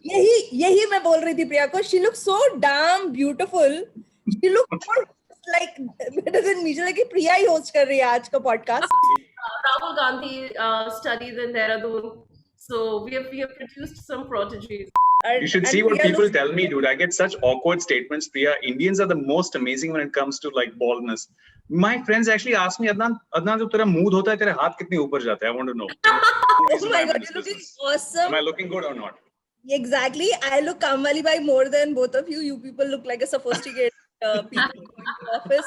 यही मैं बोल रही थी प्रिया को. She looks so damn beautiful. She looks more like better than me. Like Priya he host कर रही है आज का podcast. Rahul Gandhi studies in Dehradun. So we have produced some prodigies. You should see what people tell me, dude. I get such awkward statements, Priya. Indians are the most amazing when it comes to like baldness. My friends actually ask me, Adnan, जब तेरा mood होता है, तेरे हाथ कितने ऊपर जाते हैं? I want to know. Oh my God, you're looking awesome. Am I looking good or not? Exactly. I look Kamali by more than both of you. You people look like a sophisticated people going to office.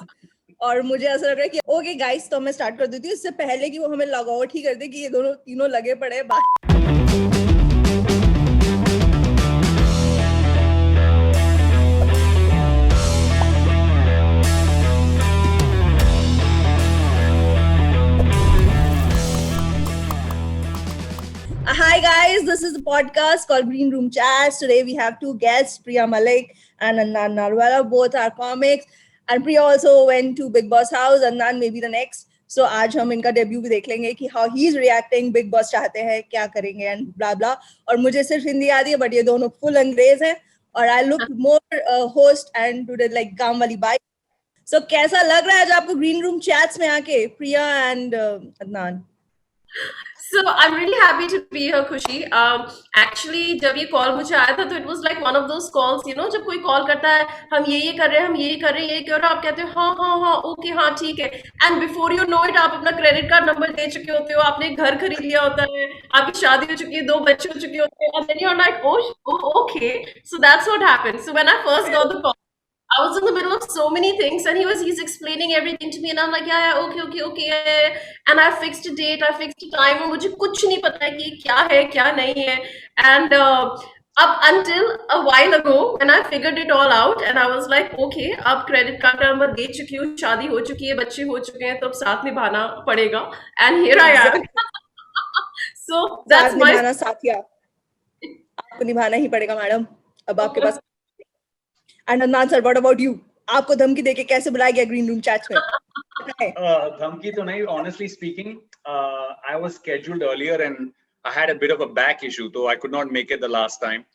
और मुझे ऐसा लग रहा है कि okay guys, तो मैं start कर देती हूँ इससे पहले कि वो हमें लॉग आउट ही कर दे कि ये दोनों तीनों लगे पड़े हैं. Hi guys, this is the podcast called GreenRoom Chats. Today we have two guests, Priya Malik and Adnan Nalwala. Both are comics. And Priya also went to Big Boss house. Adnan may be the next. So आज हम इनका debut भी देख लेंगे कि how he's reacting. Big Boss चाहते हैं क्या करेंगे and blah blah. और मुझे सिर्फ हिंदी आती है, but ये दोनों full अंग्रेज हैं. और I look more host and today like काम वाली बाई. So कैसा लग रहा है आज आपको GreenRoom Chats में आके, Priya and Adnan? So I'm really happy to be here, Khushi. Actually, जब ये कॉल मुझे आया था तो it was like one of those calls, you know, जब कोई कॉल करता है, हम ये कर रहे हैं, हम ये कर रहे हैं, ये कर रहे हैं, आप कहते हो हाँ ओके हाँ ठीक है, and before you know it आप अपना क्रेडिट कार्ड नंबर दे चुके होते हो, आपने घर खरीद लिया होता है, आपकी शादी हो चुकी है, 2 बच्चे हो चुके होते हैं, and then you're like oh okay, so that's what happened. So when I first got the call, I was in the middle of so many things and he's explaining everything to me and I'm like yeah okay and I fixed a date, I fixed a time and मुझे कुछ नहीं पता है कि क्या है क्या नहीं है and up until a while ago when I figured it all out and I was like okay अब credit card का नंबर दे चुकी हूँ, शादी हो चुकी है, बच्चे हो चुके हैं, तो अब साथ निभाना पड़ेगा and here I am. So that's my साथिया आपको निभाना ही पड़ेगा मैडम, अब आपके पास. And Adnan sir, what about you? आपको धमकी देके कैसे बुलाया गया ग्रीन रूम चैट्स में? धमकी तो नहीं, honestly speaking, I was scheduled earlier and I had a bit of a back issue, so I could not make it the last time.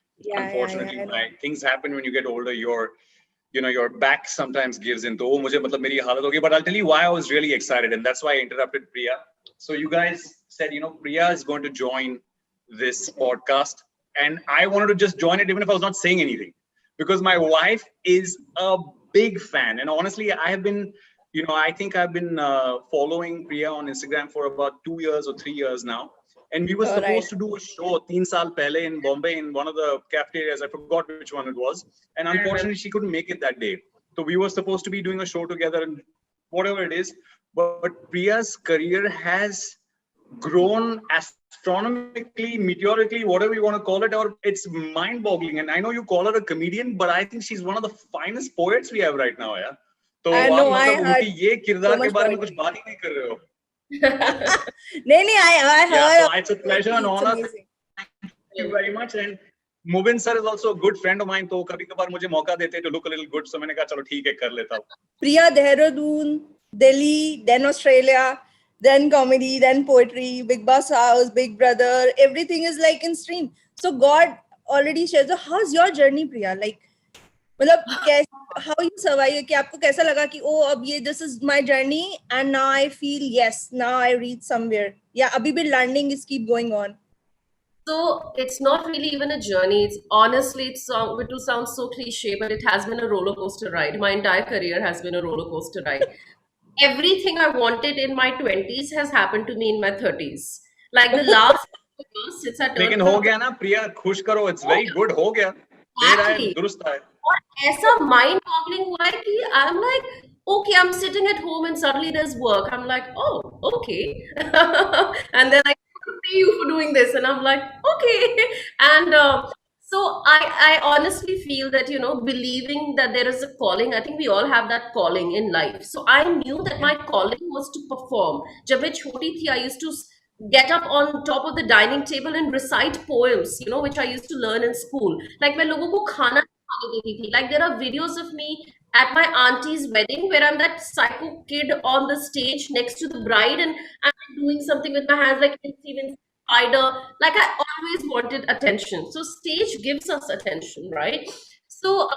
Unfortunately, things happen when you get older. Your back sometimes gives in. तो वो मुझे मतलब मेरी हालत होगी. But I'll tell you why I was really excited, and that's why I interrupted Priya. So you guys said, Priya is going to join this podcast, and I wanted to just join it even if I was not saying anything. Because my wife is a big fan, and honestly, I have been, I think I've been following Priya on Instagram for about 2 years or 3 years now, and we were supposed to do a show 3 saal pehle in Bombay in one of the cafeterias. I forgot which one it was, and unfortunately, she couldn't make it that day. So we were supposed to be doing a show together, and whatever it is. But Priya's career has grown astronomically, meteorically, whatever you want to call it, or it's mind-boggling. And I know you call her a comedian, but I think she's one of the finest poets we have right now. Yeah. So I know. I heard ये किरदार के बारे में कुछ बात ही नहीं कर रहे हो. नहीं, I heard. So it's a pleasure and honor. Thank you very much. And Mubin sir is also a good friend of mine. तो कभी-कभार मुझे मौका देते to look a little good. So मैंने कहा चलो ठीक है कर लेता हूँ. Priya, Dehradun, Delhi, then Australia, then comedy, then poetry, Big Boss house, Big Brother, everything is like in stream. So God already shares. So how's your journey, Priya? Like, मतलब how you survive? कि आपको कैसा लगा कि अब ये this is my journey and now I feel yes, now I reach somewhere. Yeah, अभी भी learning is keep going on. So it's not really even a journey. It's honestly, it will sound so cliche, but it has been a roller coaster ride. My entire career has been a roller coaster ride. Everything I wanted in my 20s has happened to me in my 30s. Like the last years since I turned. लेकिन हो गया ना प्रिया, खुश करो. It's very good. हो गया. दुरुस्त है. और ऐसा mind boggling हुआ है कि I'm like, okay, I'm sitting at home and suddenly there's work. I'm like, oh, okay. And then I pay you for doing this, and I'm like, okay. And so I honestly feel that, believing that there is a calling, I think we all have that calling in life. So I knew that my calling was to perform. जब मैं छोटी थी, I used to get up on top of the dining table and recite poems, which I used to learn in school. Like मैं लोगों को खाना खाने देती थी. Like there are videos of me at my auntie's wedding where I'm that psycho kid on the stage next to the bride and I'm doing something with my hands like spider. Like I always wanted attention. So stage gives us attention, right? So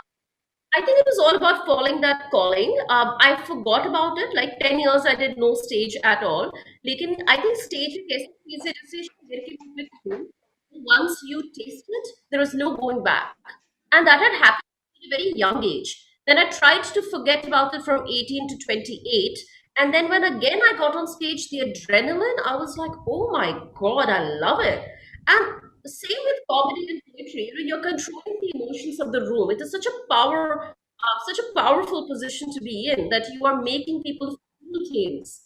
I think it was all about following that calling. I forgot about it. Like 10 years, I did no stage at all. लेकिन I think stage एक ऐसी चीज है जिससे शेर के मुंह में खून. Once you taste it, there is no going back. And that had happened at a very young age. Then I tried to forget about it from 18 to 28. And then when again I got on stage, the adrenaline, I was like, oh my God, I love it. And same with comedy and poetry. You're controlling the emotions of the room. It is such a powerful position to be in that you are making people feel things.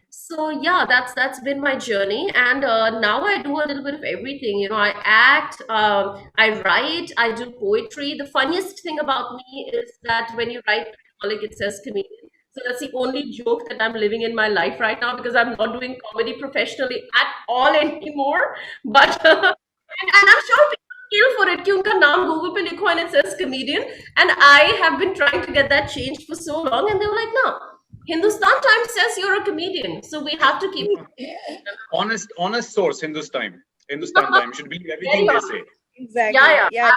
So yeah, that's been my journey, and now I do a little bit of everything. I act, I write, I do poetry. The funniest thing about me is that when you write, Malik, it says comedian. So that's the only joke that I'm living in my life right now because I'm not doing comedy professionally at all anymore. But and I'm sure people kill for it. कि उनका नाम Google पे लिखो and it says comedian. And I have been trying to get that changed for so long, and they were like, no. Hindustan Times says you're a comedian, so we have to keep honest source. Hindustan Time should believe everything they say. Exactly. Yeah.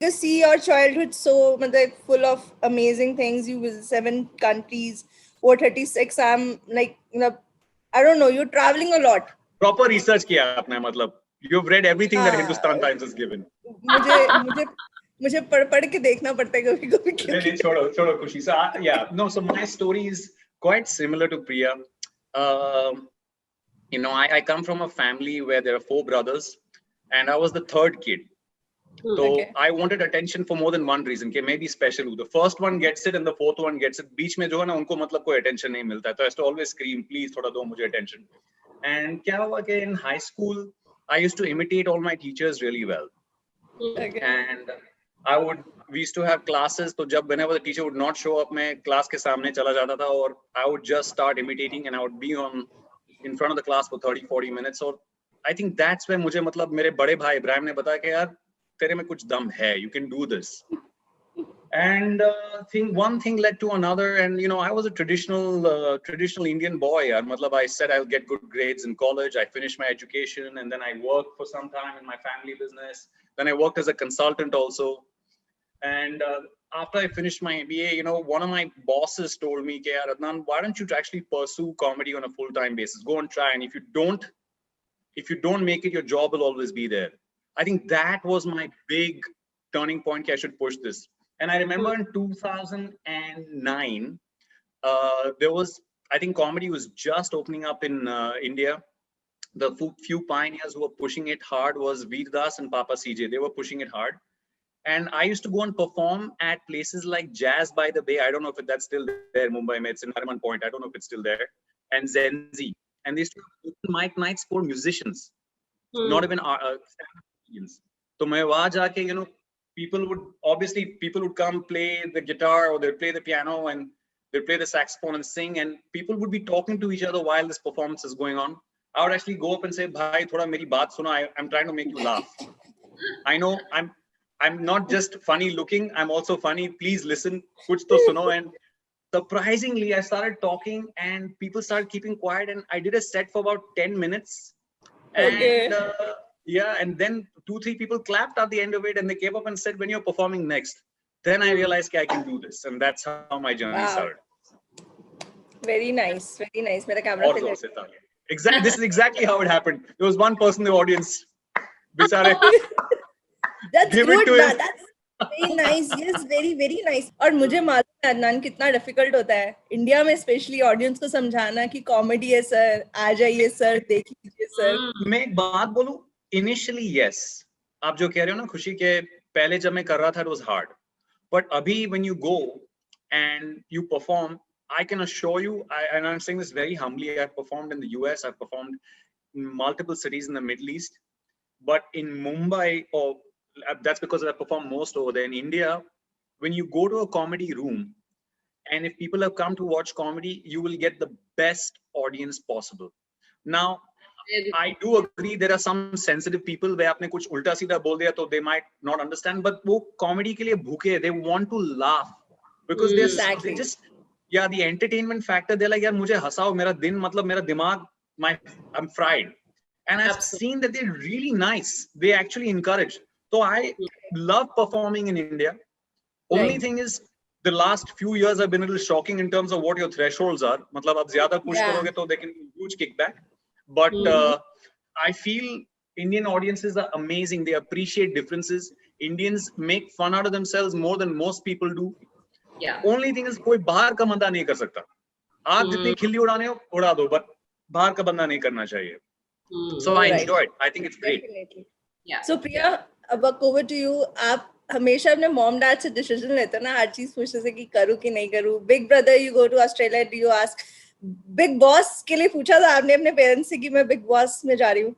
You see your childhood so like, full of amazing things. You visit 7 countries. 36. I'm like, I don't know. You're traveling a lot. Proper research किया आपने मतलब. You've read everything that Hindustan Times has given. मुझे पढ़ के देखना पड़ता है कभी नहीं छोड़ो खुशी. So my story is quite similar to Priya. I come from a family where there are 4 brothers and I was the 3rd kid. So I wanted attention for more than one reason कि मैं भी special हूँ. The first one gets it and the 4th one gets it. बीच में जो है ना उनको मतलब कोई attention नहीं मिलता है. So I used to always scream, please थोड़ा दो मुझे attention. And क्या हुआ कि in high school I used to imitate all my teachers really well. And we used to have classes. So whenever the teacher would not show up, मैं class के सामने चला जाता था और I would just start imitating and I would be in front of the class for 30-40 minutes. So I think that's where मुझे मतलब मेरे बड़े भाई इब्राहिम ने बताया कि यार तेरे में कुछ दम है, you can do this. And one thing led to another, and I was a traditional Indian boy. Matlab, I said I'll get good grades in college. I finished my education, and then I worked for some time in my family business. Then I worked as a consultant also. And after I finished my MBA, one of my bosses told me, Adnan, why don't you actually pursue comedy on a full-time basis? Go and try, and if you don't make it, your job will always be there. I think that was my big turning point. I should push this. And I remember in 2009, I think comedy was just opening up in India. The few pioneers who were pushing it hard was Veer Das and Papa CJ. They were pushing it hard. And I used to go and perform at places like Jazz by the Bay. I don't know if that's still there, Mumbai. It's in Nariman Point. I don't know if it's still there. And Zenzi. And they used to have open mic nights for musicians, not even comedians. So मैं वहाँ जाके, people would come play the guitar or they'd play the piano and they'd play the saxophone and sing, and people would be talking to each other while this performance is going on. I would actually go up and say, "Bhai, thoda meri baat suno. I'm trying to make you laugh. I know I'm not just funny looking. I'm also funny. Please listen. Kuch to suno." And surprisingly, I started talking and people started keeping quiet, and I did a set for about 10 minutes. And and then 2-3 people clapped at the end of it, and they came up and said, "When you're performing next?" Then I realized I can do this, and that's how my journey started. Very nice. Mera camera Exactly. This is exactly how it happened. There was one person in the audience. That's good. That's very nice. Yes, very, very nice. और मुझे मालूम है अदनान कितना difficult होता है India में specially audience को समझाना कि कॉमेडी है सर, आ जाइए सर, देख लीजिए सर. मैं एक बात बोलूं, initially yes, आप जो कह रहे हो ना खुशी के पहले जब मैं कर रहा था it was hard, but अभी when you go and you perform, I can assure you, and I'm saying this very humbly, I've performed in the US, I've performed in multiple cities in the Middle East, but in Mumbai, or that's because I performed most over there. In India, when you go to a comedy room, and if people have come to watch comedy, you will get the best audience possible. Now, I do agree there are some sensitive people where आपने कुछ उल्टा सीधा बोल दिया तो they might not understand, but वो comedy के लिए भूखे, they want to laugh because they just the entertainment factor. They're like यार मुझे हंसाओ, मेरा दिन मतलब मेरा दिमाग I'm fried. And I've seen that they're really nice. They actually encourage. So I love performing in India. Only thing is, the last few years have been a little shocking in terms of what your thresholds are. Matlab, ab zyada push karoge to they can huge kickback. But I feel Indian audiences are amazing. They appreciate differences. Indians make fun out of themselves more than most people do. Only thing is, कोई बाहर का बंदा नहीं कर सकता. आप जितनी खिल्ली उड़ाने हो उड़ा दो, but बाहर का बंदा नहीं करना चाहिए. So I enjoyed. I think it's great. Definitely. Yeah. So Priya, अब over to you. आप हमेशा अपने mom dad से decision लेते हैं ना हर चीज पूछने से कि करूँ कि नहीं करूँ. Big brother, you go to Australia, do you ask? Big boss के लिए पूछा था आपने अपने parents से कि मैं big boss में जा रही हूँ?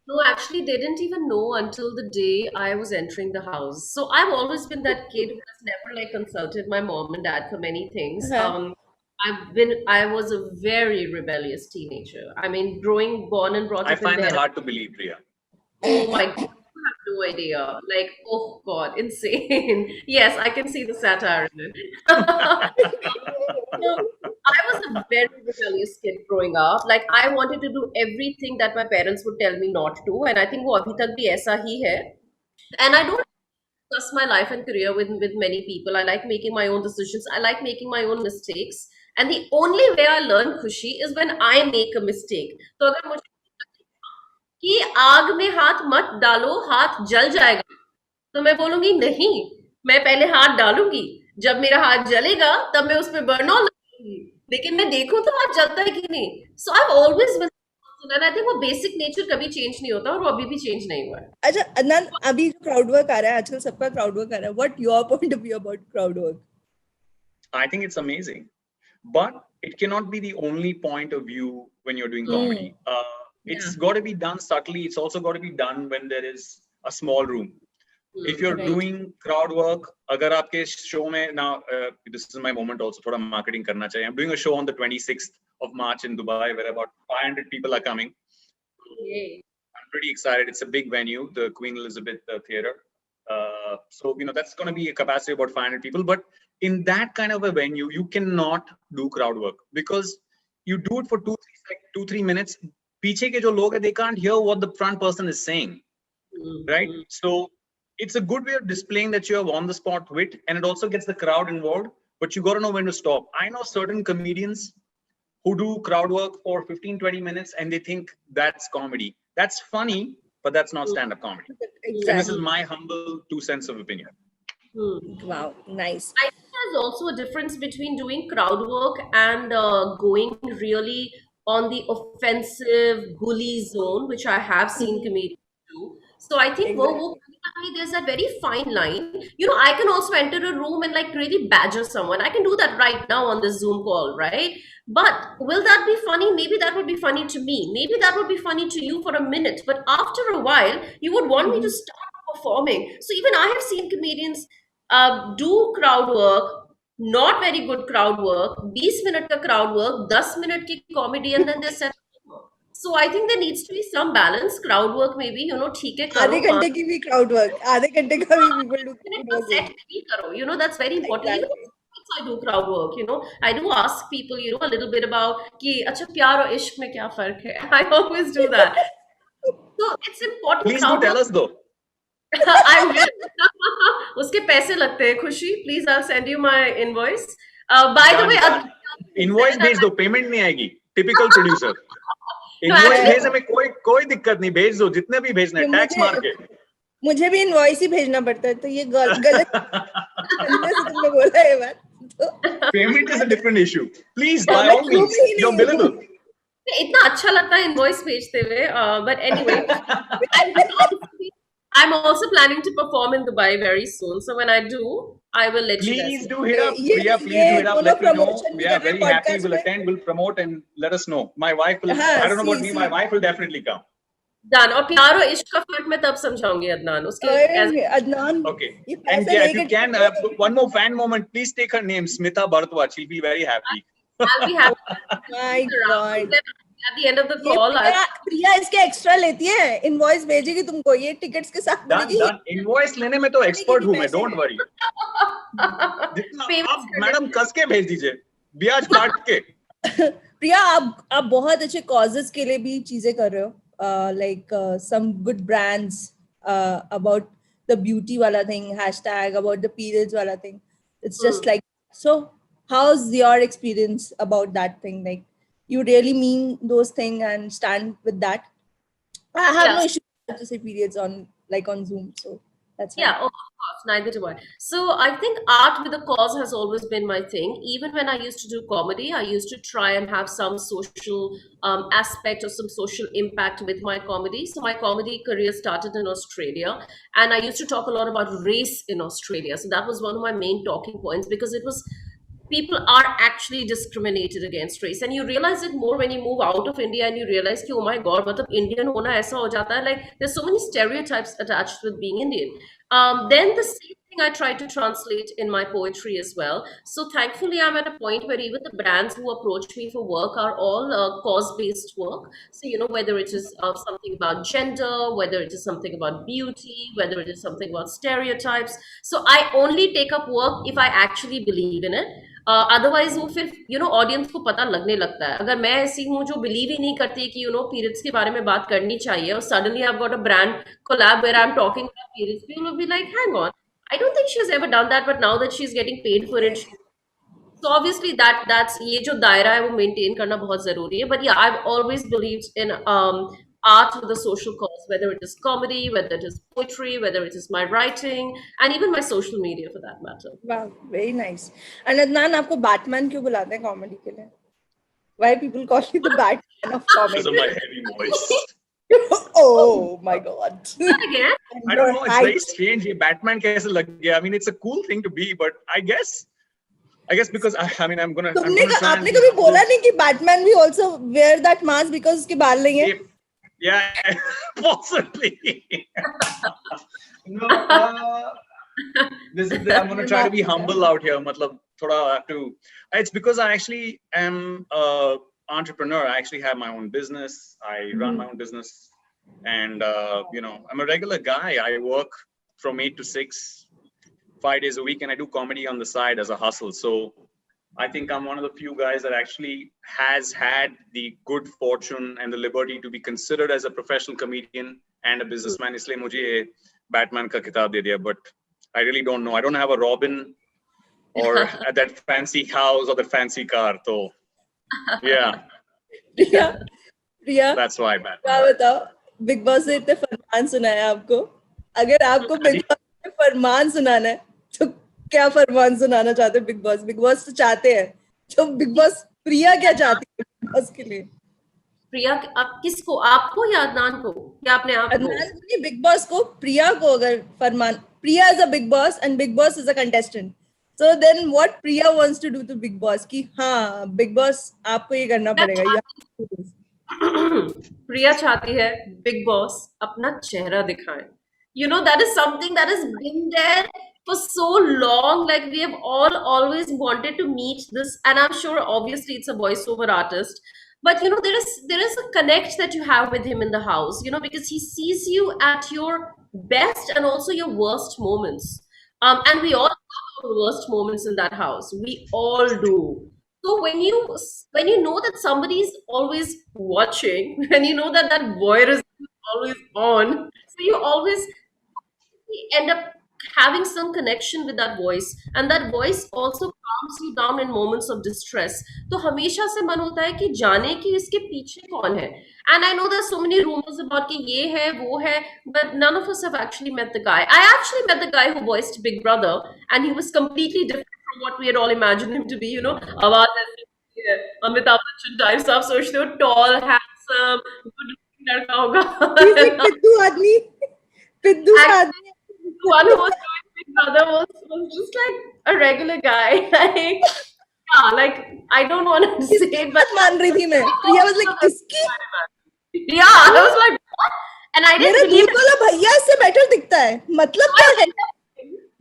No, actually, they didn't even know until the day I was entering the house. So I've always been that kid who has never like consulted my mom and dad for many things. I was a very rebellious teenager. I mean, born and brought up in I find that hard to believe, Priya. Oh my God, you have no idea. Like, oh God, insane. Yes, I can see the satire in it. I was a very rebellious kid growing up. Like, I wanted to do everything that my parents would tell me not to. And I think wo abhi tak bhi aisa hi hai. And I don't discuss my life and career with many people. I like making my own decisions. I like making my own mistakes. And the only way I learn Khushi is when I make a mistake. So agar mujhe कि आग में हाथ मत डालो, हाथ जल जाएगा, तो मैं बोलूंगी नहीं, मैं पहले हाथ डालूंगी, जब मेरा हाथ जलेगा तब मैं उस पे बर्न ऑन लगाऊंगी, लेकिन मैं देखूं तो हाथ जलता है कि नहीं. So I have always been, and I think वो बेसिक नेचर कभी चेंज नहीं होता और वो अभी भी चेंज नहीं हुआ है. अच्छा अदनान, अभी जो क्राउड वर्क आ रहा है आजकल, सबका क्राउड वर्क आ रहा है. What your point of view about crowd work? I think it's amazing, but it cannot be the only point of view when you're doing comedy. It's got to be done subtly. It's also got to be done when there is a small room. If you're doing crowd work, agar aapke show mein now, this is my moment also, thoda marketing karna chahiye. I'm doing a show on the 26th of March in Dubai where about 500 people are coming. I'm pretty excited. It's a big venue, the Queen Elizabeth Theatre. So, that's going to be a capacity of about 500 people. But in that kind of a venue, you cannot do crowd work because you do it for 2-3 minutes. पीछे के जो लोग हैं, they can't hear what the front person is saying, right? So it's a good way of displaying that you have on the spot wit, and it also gets the crowd involved, but you got to know when to stop. I know certain comedians who do crowd work for 15-20 minutes and they think that's comedy. That's funny, but that's not stand-up comedy. Exactly. And this is my humble 2 cents of opinion. Wow, nice. I think there's also a difference between doing crowd work and going really on the offensive bully zone, which I have seen comedians do. So I think there's that very fine line. I can also enter a room and like really badger someone. I can do that right now on this Zoom call, right? But will that be funny? Maybe that would be funny to me. Maybe that would be funny to you for a minute. But after a while, you would want me to start performing. So even I have seen comedians do crowd work, not very good crowd work, 20 minute ka crowd work, 10 minute ki comedy, and then they set. So I think there needs to be some balance. Crowd work maybe, theek hai karo. आधे घंटे की भी crowd work, आधे घंटे का भी people do crowd work. Set bhi karo. That's very important. Even I do crowd work, I do ask people, a little bit about कि अच्छा प्यार और इश्क में क्या फर्क है. I always do that. So it's important. Please do tell us though. I will. उसके पैसे लगते हैं. खुशी, please I'll send you my invoice. By the way, invoice भेज दो, payment नहीं आएगी. Typical producer. Invoice भेजने में कोई दिक्कत नहीं, भेज दो जितने भी भेजने, टैक्स मार के. मुझे भी इनवॉइस ही भेजना पड़ता है, तो ये गलत तुमने बोला है बात. Payment is a different issue. Please, by all means, you're billable. इतना अच्छा लगता है इनवॉइस भेजते हुए. But anyway, I'm also planning to perform in Dubai very soon. So when I do, I will let you know. Please do hit up. Priya, please do hit up. Let me know. We are very happy. We'll attend. We'll promote and let us know. My wife will. I don't know about me. My wife will definitely come. Done. और प्यार और इश्क का फर्क मैं तब समझाऊंगी अदनान. उसके Adnan. Okay. And yeah, if you can, one more fan moment. Please take her name, Smita Bharadwaj. She'll be very happy. I'll be happy. My God. At the end of the call, प्रिया इसके extra लेती है, invoice भेजेगी तुमको ये tickets के साथ. Done. Invoice लेने में तो एक्सपर्ट हूँ मैं, डोंट वरी. आप मैडम कस के भेज दीजिए, ब्याज काट के. प्रिया, आप बहुत अच्छे कॉजेस के लिए भी चीजें कर रहे हो. some good brands about the beauty wala thing, hashtag about the periods wala thing. It's just like, so how's your experience about that thing? Like, you really mean those things and stand with that? I have no issue to say periods on Zoom, so that's fine. Yeah, oh, of course, neither do I. So I think art with a cause has always been my thing. Even when I used to do comedy, I used to try and have some social aspect or some social impact with my comedy. So my comedy career started in Australia, and I used to talk a lot about race in Australia. So that was one of my main talking points because it was people are actually discriminated against race, and you realize it more when you move out of India and you realize कि, oh my god, मतलब Indian होना ऐसा हो जाता है. Like there's so many stereotypes attached with being Indian. Then the same thing I try to translate in my poetry as well. So thankfully I'm at a point where even the brands who approach me for work are all cause-based work. So whether it is something about gender, whether it is something about beauty, whether it is something about stereotypes. So I only take up work if I actually believe in it. Otherwise वो फिर audience को पता लगने लगता है. अगर मैं ऐसी हूँ जो बिलीव ही नहीं करती कि पीरियड्स के बारे में बात करनी चाहिए और suddenly I have got a brand collab where I am talking about periods, people will be like hang on, I don't think she has ever done that, but now that she is getting paid for it. So obviously that's ये जो दायरा है वो maintain करना बहुत जरूरी है. But yeah, I've always believed in art with a social cause, whether it is comedy, whether it is poetry, whether it is my writing, and even my social media for that matter. Wow, very nice. And Adnan, आपको Batman क्यों बुलाते हैं comedy के लिए? Why people call you the Batman of comedy? Because of my heavy voice. Oh my god. Again? I don't know, it's very strange. ये Batman कैसे लग गया? I mean, it's a cool thing to be, but I guess because I'm gonna. आपने कभी बोला नहीं कि Batman भी also wear that mask because उसके बाल नहीं है? Yeah, possibly. No, I'm gonna try to be humble out here. Matlab, thoda I have to. It's because I actually am an entrepreneur. I actually have my own business. I run my own business, and I'm a regular guy. I work from 8 to 6, 5 days a week, and I do comedy on the side as a hustle. So I think I'm one of the few guys that actually has had the good fortune and the liberty to be considered as a professional comedian and a businessman. इसलिए मुझे Batman का किताब दे दिया, but I really don't know. I don't have a Robin or that fancy house or the fancy car. So yeah. Priya, that's why Batman. क्या बताओ, big boss से इतने फरमान सुनाए आपको. अगर आपको बिग बॉस में फरमान सुनाना है तो क्या फरमान सुनाना चाहते हैं? बिग बॉस तो चाहते हैं, तो बिग बॉस प्रिया क्या चाहती है बिग बॉस के लिए? प्रिया, आप किसको, आपको या अदनान को, या अपने आप को? अदनान को नहीं, बिग बॉस को. प्रिया को अगर फरमान, Priya is a Bigg Boss and Bigg Boss is a contestant, so then what Priya wants to do to Bigg Boss कि हाँ बिग बॉस आपको ये करना पड़ेगा. प्रिया चाहती है बिग बॉस अपना चेहरा दिखाए. That is something that has been there for so long. Like we have all always wanted to meet this, and I'm sure obviously it's a voiceover artist, but there is a connect that you have with him in the house, because he sees you at your best and also your worst moments. And we all have our worst moments in that house. We all do. So when you know that somebody is always watching, when you know that voyeurism is always on, so you always end up having some connection with that voice, and that voice also calms you down in moments of distress. तो हमेशा से मन होता है कि जाने कि इसके पीछे कौन है. And I know there's so many rumors about कि ये है वो है, but none of us have actually met the guy. I actually met the guy who voiced Big Brother, and he was completely different from what we had all imagined him to be. आवाज ऐसी है, Amitabh Bachchan type. आप सोचते हो tall, handsome, good looking लड़का होगा. पिद्दू आदमी. The one who was doing Big Brother was just like a regular guy. Like I don't want to say it, but मान रही थी मैं. Priya was like, इसकी? Yeah, I was like, what? And I didn't believe it. मेरा भैया इससे better दिखता है. मतलब क्या है?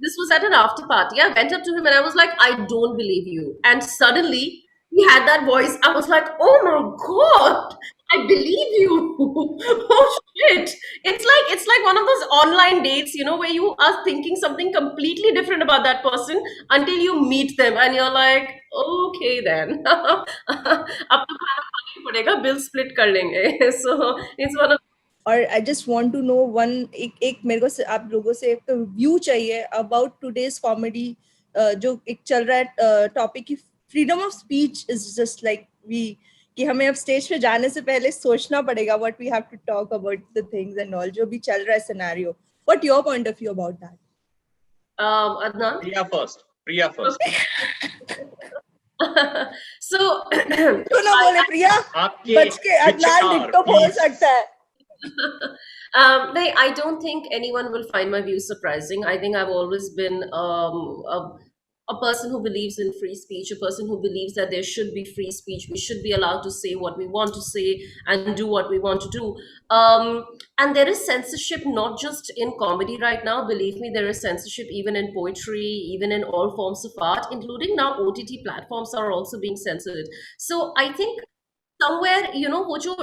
This was at an after party. I went up to him and I was like, I don't believe you. And suddenly he had that voice. I was like, oh my god, I believe you. Oh shit. It's like one of those online dates, where you are thinking something completely different about that person until you meet them and you're like, okay then. अब तो खाना खाना ही पड़ेगा, bill split कर लेंगे. So it's one of और I just want to know one एक मेरे को आप लोगों से एक व्यू चाहिए about today's comedy जो एक चल रहा है टॉपिक की freedom of speech is just like कि हमें अब स्टेज पे जाने से पहले सोचना पड़ेगा what we have to talk about the things and all जो भी चल रहा है scenario. What your point of view about that? Adnan? Priya first. So क्यों ना बोले प्रिया बच के अदनान डिक्टो बोल सकता है. I don't think anyone will find my views surprising. I think I've always been a person who believes in free speech, a person who believes that there should be free speech. We should be allowed to say what we want to say and do what we want to do. And there is censorship not just in comedy right now. Believe me, there is censorship even in poetry, even in all forms of art, including now OTT platforms are also being censored. So I think somewhere, wo jo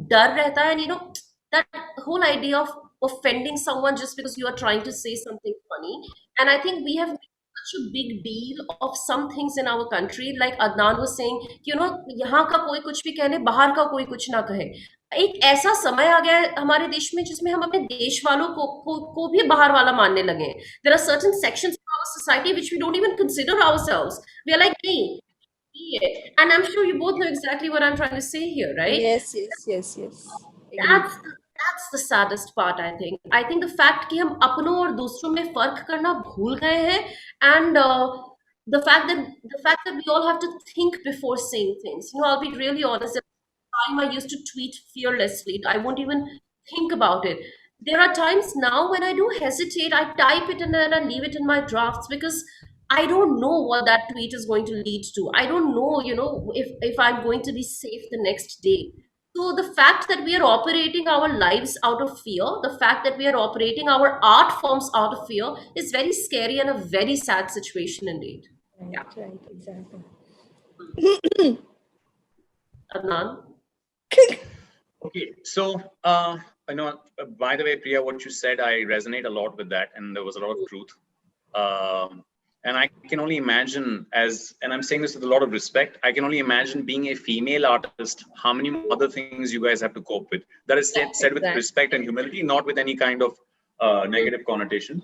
dar rehta hai, and that whole idea of offending someone just because you are trying to say something funny. And I think we have made such a big deal of some things in our country. Like Adnan was saying, यहाँ का कोई कुछ भी कह ले, बाहर का कोई कुछ ना कहे. एक ऐसा समय आ गया है हमारे देश में जिसमें हम अपने देश वालों को भी बाहर वाला मानने लगे हैं. There are certain sections of our society which we don't even consider ourselves. We are like, hey, and I'm sure you both know exactly what I'm trying to say here, right? Yes. That's the saddest part, I think. I think the fact कि हम अपनों और दूसरों में फर्क करना भूल गए हैं, and the fact that we all have to think before saying things. I'll be really honest. At the time I used to tweet fearlessly. I won't even think about it. There are times now when I do hesitate. I type it and then I leave it in my drafts because I don't know what that tweet is going to lead to. I don't know, if I'm going to be safe the next day. So the fact that we are operating our lives out of fear, the fact that we are operating our art forms out of fear is very scary and a very sad situation indeed. Right, exactly. Adnan? Okay, so, by the way, Priya, what you said, I resonate a lot with that, and there was a lot of truth. And I can only imagine and I'm saying this with a lot of respect, I can only imagine being a female artist, how many other things you guys have to cope with. That is said with respect and humility, not with any kind of negative connotation.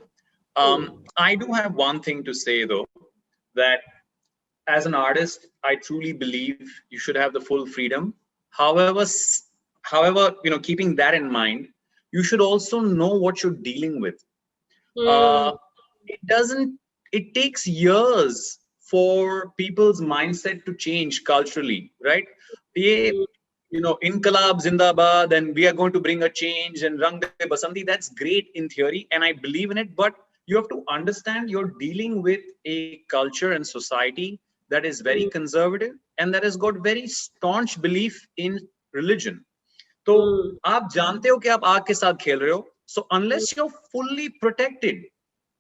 I do have one thing to say though, that as an artist, I truly believe you should have the full freedom. However, keeping that in mind, you should also know what you're dealing with. It takes years for people's mindset to change culturally, right? Inqilab Zindabad, and we are going to bring a change, and Rang De Basanti, that's great in theory, and I believe in it, but you have to understand you're dealing with a culture and society that is very conservative and that has got very staunch belief in religion. So, आप जानते हो कि आप आग के साथ खेल रहे हो. So unless you're fully protected,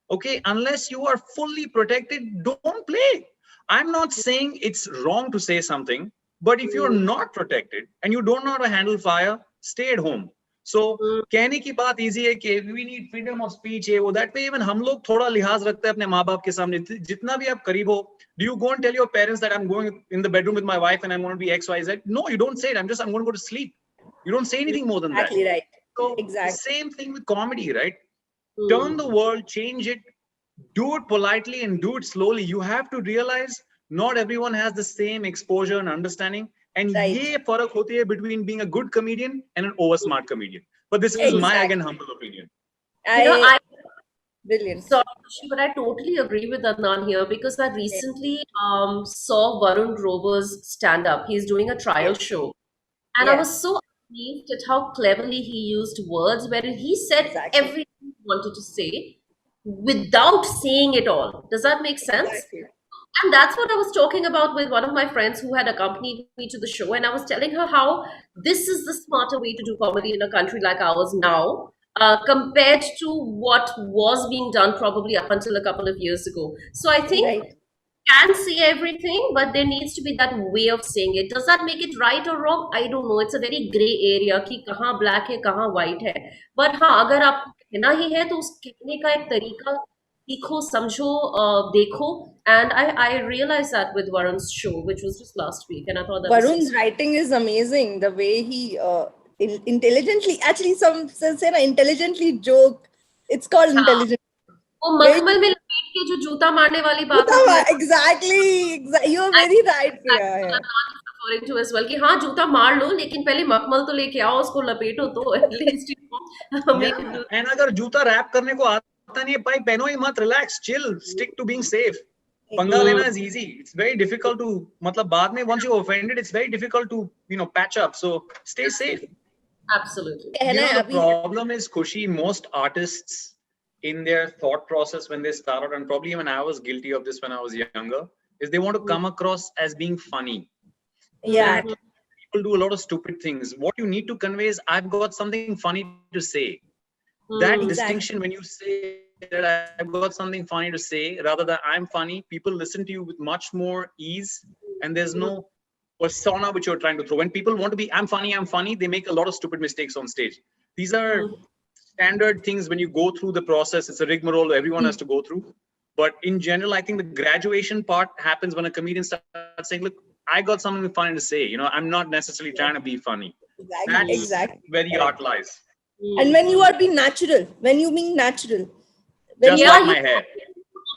okay, unless you are fully protected, don't play. I'm not saying it's wrong to say something, but if you're not protected and you don't know how to handle fire, stay at home. So कहने की बात easy है कि we need freedom of speech है वो, that way even हम लोग थोड़ा लिहाज रखते हैं अपने माँ बाप के सामने, जितना भी आप करीब हो. Do you go and tell your parents that I'm going in the bedroom with my wife and I'm going to be XYZ? No, you don't say it. I'm going to go to sleep. You don't say anything more than that. Exactly right. So exactly. Same thing with comedy, right? Turn the world, change it, do it politely and do it slowly. You have to realize not everyone has the same exposure and understanding. And ye farak hoti hai between being a good comedian and an over smart comedian. But this is my, again, humble opinion. Brilliant. Sorry, but I totally agree with Adnan here because I recently saw Varun Grover's stand-up. He's doing a trial show. And I was so amazed at how cleverly he used words, wherein he said everything he wanted to say without saying it all. Does that make sense? Exactly. And that's what I was talking about with one of my friends who had accompanied me to the show. And I was telling her how this is the smarter way to do comedy in a country like ours now, compared to what was being done probably up until a couple of years ago. So I think can say everything, but there needs to be that way of saying it. Does that make it right or wrong? I don't know. It's a very gray area कि कहाँ black है, कहाँ white है. But हाँ, अगर आप कहना ही है तो उस कहने का एक तरीका सीखो, समझो, देखो. And I realized that with Varun's show, which was just last week, and I thought that Varun's writing is amazing. The way he intelligently. Actually, some say na intelligently joke. It's called हाँ, intelligent. वो मखमल में लपेट के जो जूता मारने वाली बात होती है, Exactly. You're very right, Priya. Yeah. referring to as well कि हाँ जूता मार लो लेकिन पहले मखमल तो लेके आओ, उसको लपेटो तो at least you know make it do. And अगर जूता रैप करने को आता नहीं है भाई पहनो ही मत, relax, chill, stick to being safe. पंगा लेना is easy. It's very difficult to मतलब बाद में once you're offended, it's very difficult to patch up. So stay safe. Absolutely. The problem is, Khushi, most artists in their thought process when they start out, and probably even I was guilty of this when I was younger, is they want to come across as being funny. Yeah. People do a lot of stupid things. What you need to convey is, I've got something funny to say. That distinction, when you say that I've got something funny to say, rather than I'm funny, people listen to you with much more ease, and there's no persona which you're trying to throw. When people want to be, I'm funny, they make a lot of stupid mistakes on stage. These are standard things when you go through the process. It's a rigmarole everyone has to go through. But in general, I think the graduation part happens when a comedian starts saying, look, I got something funny to say. I'm not necessarily trying to be funny. Exactly. Where the art lies. And when you are being natural, when you being natural. Just like my hair.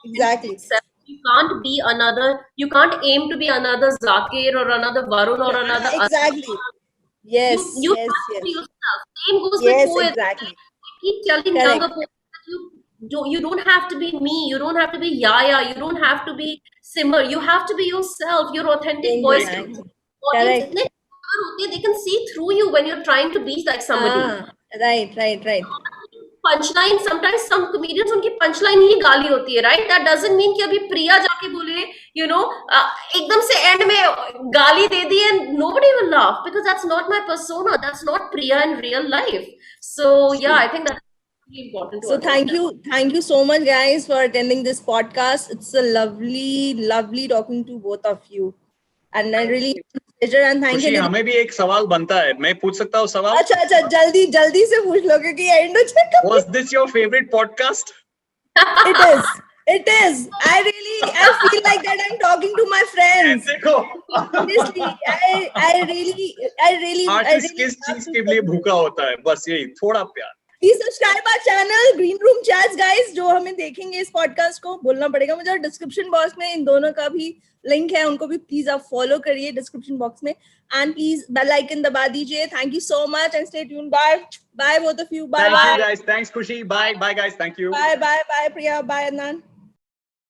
Exactly. You can't be another, you can't aim to be another Zakir or another Varun or another. Exactly. Yes. You yes. have to be yourself. Same goes Yes, with poets. exactly. I keep telling Correct. younger poets that you don't have to be me. You don't have to be Yaya. You don't have to be Simmer. You have to be yourself. Your authentic voice. Correct. They can see through you when you're trying to be like somebody. Right. Punchline, sometimes some comedians उनकी punchline ही गाली होती है, right? That doesn't mean कि अभी प्रिया जाके बोले, एकदम से end में गाली दे दी and nobody will laugh because that's not my persona. That's not Priya in real life. So yeah, I think that's really important. So thank you so much, guys, for attending this podcast. It's a lovely talking to both of you, and I really pleasure and thank you. हमें भी एक सवाल बनता है, मैं पूछ सकता हूँ सवाल? अच्छा जल्दी से पूछ लो क्योंकि एंड हो जाएगा. Was this your favorite podcast? It is. I feel like that I'm talking to my friends. Honestly, I really. Artist किस चीज के लिए भूखा होता है? बस यही, थोड़ा प्यार. Please subscribe our channel GreenRoom Chats, guys. जो हमें देखेंगे इस पॉडकास्ट को बोलना पड़ेगा मुझे, और डिस्क्रिप्शन बॉक्स में इन दोनों का भी लिंक है, उनको भी प्लीज आप फॉलो करिए डिस्क्रिप्शन बॉक्स में, एंड प्लीज बेल आइकन दबा दीजिए. Thank you so much and stay tuned. Bye both of you. Bye. Thank you guys. Thanks Khushi. Bye guys. Thank you. Bye Priya. Bye Adnan.